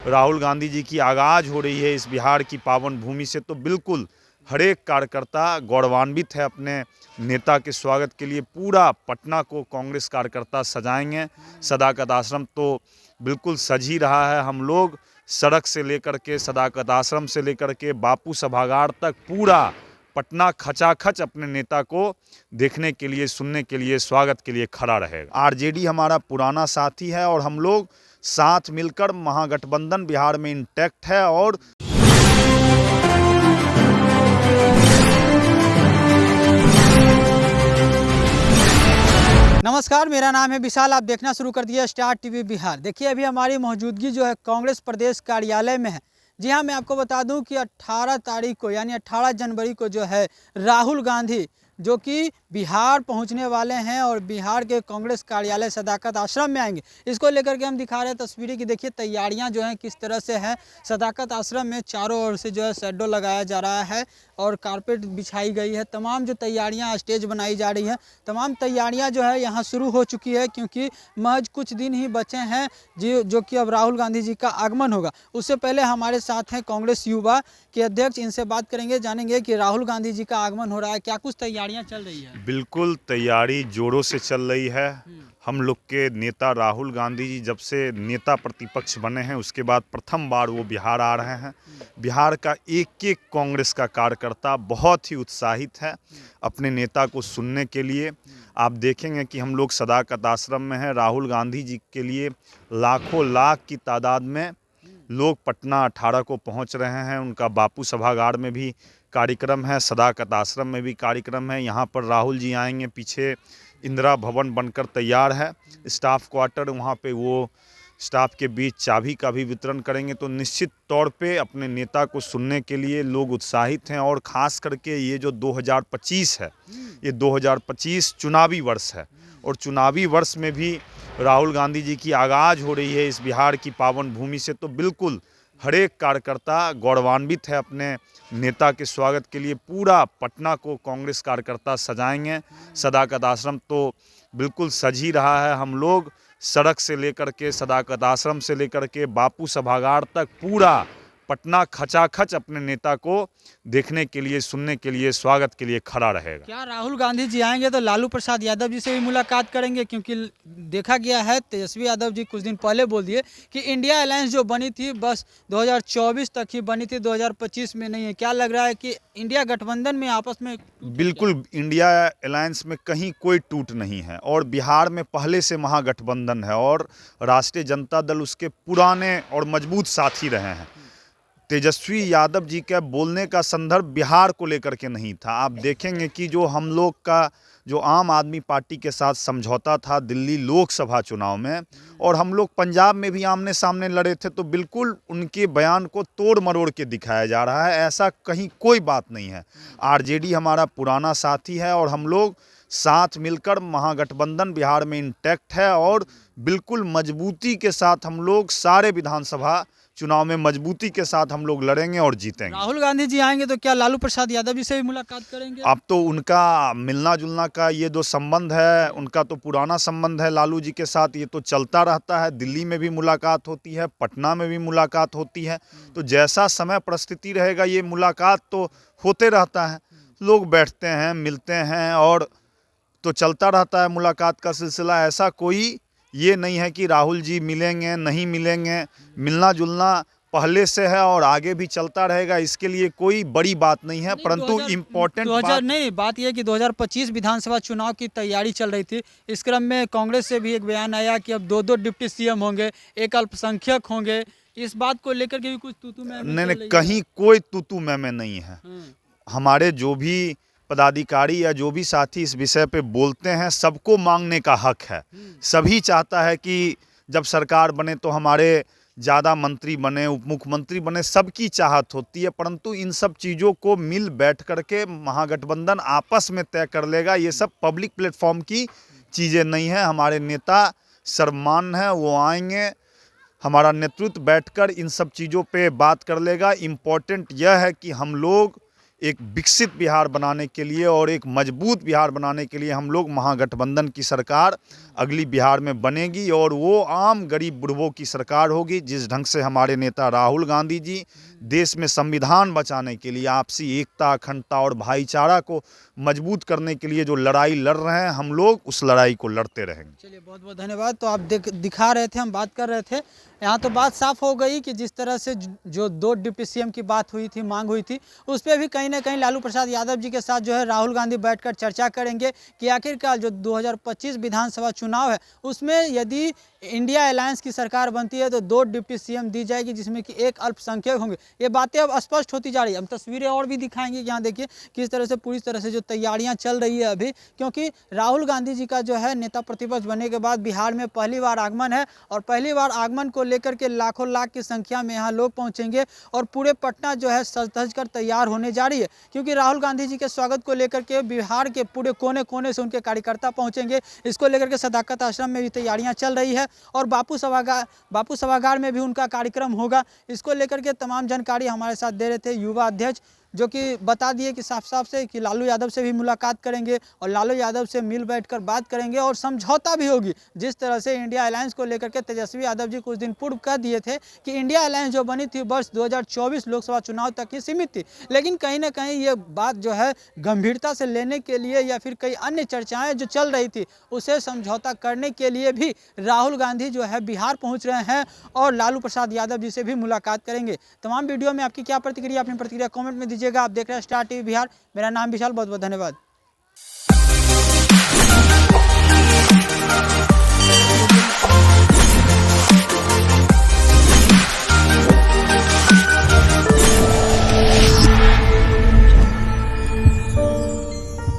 राहुल गांधी जी की आगाज़ हो रही है इस बिहार की पावन भूमि से, तो बिल्कुल हर एक कार्यकर्ता गौरवान्वित है अपने नेता के स्वागत के लिए। पूरा पटना को कांग्रेस कार्यकर्ता सजाएंगे। सदाकत आश्रम तो बिल्कुल सज ही रहा है। हम लोग सड़क से लेकर के सदाकत आश्रम से लेकर के बापू सभागार तक पूरा पटना खचाखच अपने नेता को देखने के लिए, सुनने के लिए, स्वागत के लिए खड़ा रहेगा। आरजेडी हमारा पुराना साथी है और हम लोग साथ मिलकर महागठबंधन बिहार में इंटैक्ट है। और नमस्कार, मेरा नाम है विशाल। आप देखना शुरू कर दिया स्टार टीवी बिहार। देखिए, अभी हमारी मौजूदगी जो है कांग्रेस प्रदेश कार्यालय में है। जी हाँ, मैं आपको बता दूं कि 18 तारीख को यानी 18 जनवरी को जो है राहुल गांधी जो कि बिहार पहुंचने वाले हैं और बिहार के कांग्रेस कार्यालय सदाकत आश्रम में आएंगे। इसको लेकर के हम दिखा रहे हैं तस्वीरें कि देखिए तैयारियां जो हैं किस तरह से हैं। सदाकत आश्रम में चारों ओर से जो है शैडो लगाया जा रहा है और कारपेट बिछाई गई है। तमाम जो तैयारियां, स्टेज बनाई जा रही हैं, तमाम तैयारियां जो है यहाँ शुरू हो चुकी है, क्योंकि महज कुछ दिन ही बचे हैं जो कि अब राहुल गांधी जी का आगमन होगा। उससे पहले हमारे साथ हैं कांग्रेस युवा के अध्यक्ष, इनसे बात करेंगे, जानेंगे कि राहुल गांधी जी का आगमन हो रहा है, क्या कुछ तैयारियां चल रही है। बिल्कुल तैयारी जोरों से चल रही है। हम लोग के नेता राहुल गांधी जी जब से नेता प्रतिपक्ष बने हैं उसके बाद प्रथम बार वो बिहार आ रहे हैं। बिहार का एक एक कांग्रेस का कार्यकर्ता बहुत ही उत्साहित है अपने नेता को सुनने के लिए। आप देखेंगे कि हम लोग सदाकत आश्रम में हैं। राहुल गांधी जी के लिए लाखों लाख की तादाद में लोग पटना 18 को पहुंच रहे हैं। उनका बापू सभागार में भी कार्यक्रम है, सदाकत आश्रम में भी कार्यक्रम है। यहाँ पर राहुल जी आएंगे। पीछे इंदिरा भवन बनकर तैयार है, स्टाफ क्वार्टर, वहाँ पे वो स्टाफ के बीच चाबी का भी वितरण करेंगे। तो निश्चित तौर पे अपने नेता को सुनने के लिए लोग उत्साहित हैं। और ख़ास करके ये जो 2025 है, ये 2025 चुनावी वर्ष है और चुनावी वर्ष में भी राहुल गांधी जी की आगाज़ हो रही है इस बिहार की पावन भूमि से, तो बिल्कुल हर एक कार्यकर्ता गौरवान्वित है अपने नेता के स्वागत के लिए। पूरा पटना को कांग्रेस कार्यकर्ता सजाएंगे। सदाकत आश्रम तो बिल्कुल सज ही रहा है। हम लोग सड़क से लेकर के सदाकत आश्रम से लेकर के बापू सभागार तक पूरा पटना खचाखच अपने नेता को देखने के लिए, सुनने के लिए, स्वागत के लिए खड़ा रहेगा। क्या राहुल गांधी जी आएंगे तो लालू प्रसाद यादव जी से भी मुलाकात करेंगे? क्योंकि देखा गया है तेजस्वी यादव जी कुछ दिन पहले बोल दिए कि इंडिया अलायंस जो बनी थी बस 2024 तक ही बनी थी, 2025 में नहीं है। क्या लग रहा है कि इंडिया गठबंधन में आपस में? बिल्कुल, इंडिया अलायंस में कहीं कोई टूट नहीं है और बिहार में पहले से महागठबंधन है और राष्ट्रीय जनता दल उसके पुराने और मजबूत साथी रहे हैं। तेजस्वी यादव जी के बोलने का संदर्भ बिहार को लेकर के नहीं था। आप देखेंगे कि जो हम लोग का जो आम आदमी पार्टी के साथ समझौता था दिल्ली लोकसभा चुनाव में, और हम लोग पंजाब में भी आमने सामने लड़े थे, तो बिल्कुल उनके बयान को तोड़ मरोड़ के दिखाया जा रहा है। ऐसा कहीं कोई बात नहीं है। आरजेडी हमारा पुराना साथी है और हम लोग साथ मिलकर महागठबंधन बिहार में इंटैक्ट है और बिल्कुल मजबूती के साथ हम लोग सारे विधानसभा चुनाव में मजबूती के साथ हम लोग लड़ेंगे और जीतेंगे। राहुल गांधी जी आएंगे तो क्या लालू प्रसाद यादव जी से भी मुलाकात करेंगे? अब तो उनका मिलना जुलना का ये जो संबंध है, उनका तो पुराना संबंध है लालू जी के साथ, ये तो चलता रहता है। दिल्ली में भी मुलाकात होती है, पटना में भी मुलाकात होती है। तो जैसा समय परिस्थिति रहेगा ये मुलाकात तो होते रहता है। लोग बैठते हैं, मिलते हैं और तो चलता रहता है मुलाकात का सिलसिला। ऐसा कोई ये नहीं है कि राहुल जी मिलेंगे नहीं मिलेंगे। मिलना जुलना पहले से है और आगे भी चलता रहेगा, इसके लिए कोई बड़ी बात नहीं है। परंतु इम्पोर्टेंट बात यह कि 2025 विधानसभा चुनाव की तैयारी चल रही थी। इस क्रम में कांग्रेस से भी एक बयान आया कि अब दो डिप्टी सीएम होंगे, एक अल्पसंख्यक होंगे। इस बात को लेकर के भी कुछ तूतू में नहीं, कहीं कोई तूतू में नहीं है। हमारे जो भी पदाधिकारी या जो भी साथी इस विषय पे बोलते हैं, सबको मांगने का हक है। सभी चाहता है कि जब सरकार बने तो हमारे ज़्यादा मंत्री बने, उप मुख्यमंत्री बने, सबकी चाहत होती है। परंतु इन सब चीज़ों को मिल बैठ करके महागठबंधन आपस में तय कर लेगा। ये सब पब्लिक प्लेटफॉर्म की चीज़ें नहीं है। हमारे नेता सर्वमान्य हैं, वो आएंगे, हमारा नेतृत्व बैठकर इन सब चीज़ों पे बात कर लेगा। इम्पोर्टेंट यह है कि हम लोग एक विकसित बिहार बनाने के लिए और एक मजबूत बिहार बनाने के लिए हम लोग महागठबंधन की सरकार अगली बिहार में बनेगी और वो आम गरीब बुढ़वों की सरकार होगी। जिस ढंग से हमारे नेता राहुल गांधी जी देश में संविधान बचाने के लिए, आपसी एकता, अखंडता और भाईचारा को मजबूत करने के लिए जो लड़ाई लड़ रहे हैं, हम लोग उस लड़ाई को लड़ते रहेंगे। चलिए, बहुत बहुत धन्यवाद। तो आप दिखा रहे थे, हम बात कर रहे थे, यहाँ तो बात साफ हो गई कि जिस तरह से जो 2 डिप्टी सीएम की बात हुई थी, मांग हुई थी, उस पर भी कहीं ना कहीं लालू प्रसाद यादव जी के साथ जो है राहुल गांधी बैठकर चर्चा करेंगे कि आखिरकार जो 2025 विधानसभा चुनाव है उसमें यदि इंडिया अलायंस की सरकार बनती है तो 2 डिप्टी सीएम दी जाएगी, जिसमें कि एक अल्पसंख्यक होंगे। ये बातें अब स्पष्ट होती जा रही है। हम तस्वीरें और भी दिखाएंगे। यहाँ देखिए किस तरह से पूरी तरह से जो तैयारियां चल रही है अभी, क्योंकि राहुल गांधी जी का जो है नेता प्रतिपक्ष बनने के बाद बिहार में पहली बार आगमन है और पहली बार आगमन को लेकर के लाखों लाख की संख्या में यहाँ लोग पहुँचेंगे और पूरे पटना जो है सज धज कर तैयार होने जा रही है, क्योंकि राहुल गांधी जी के स्वागत को लेकर के बिहार के पूरे कोने कोने से उनके कार्यकर्ता पहुँचेंगे। इसको लेकर के सदाकत आश्रम में भी तैयारियाँ चल रही है और बापू सभागार में भी उनका कार्यक्रम होगा। इसको लेकर के तमाम जानकारी हमारे साथ दे रहे थे युवा अध्यक्ष, जो कि बता दिए कि साफ साफ से कि लालू यादव से भी मुलाकात करेंगे और लालू यादव से मिल बैठकर बात करेंगे और समझौता भी होगी। जिस तरह से इंडिया अलायंस को लेकर के तेजस्वी यादव जी कुछ दिन पूर्व कह दिए थे कि इंडिया अलायंस जो बनी थी वर्ष 2024 लोकसभा चुनाव तक ही सीमित थी, लेकिन कहीं ना कहीं ये बात जो है गंभीरता से लेने के लिए या फिर कई अन्य चर्चाएं जो चल रही थी उसे समझौता करने के लिए भी राहुल गांधी जो है बिहार पहुँच रहे हैं और लालू प्रसाद यादव जी से भी मुलाकात करेंगे। तमाम वीडियो में आपकी क्या प्रतिक्रिया, अपनी प्रतिक्रिया कॉमेंट में दीजिएगा। आप देख रहे हैं स्टार टीवी बिहार। मेरा नाम विशाल, बहुत बहुत धन्यवाद।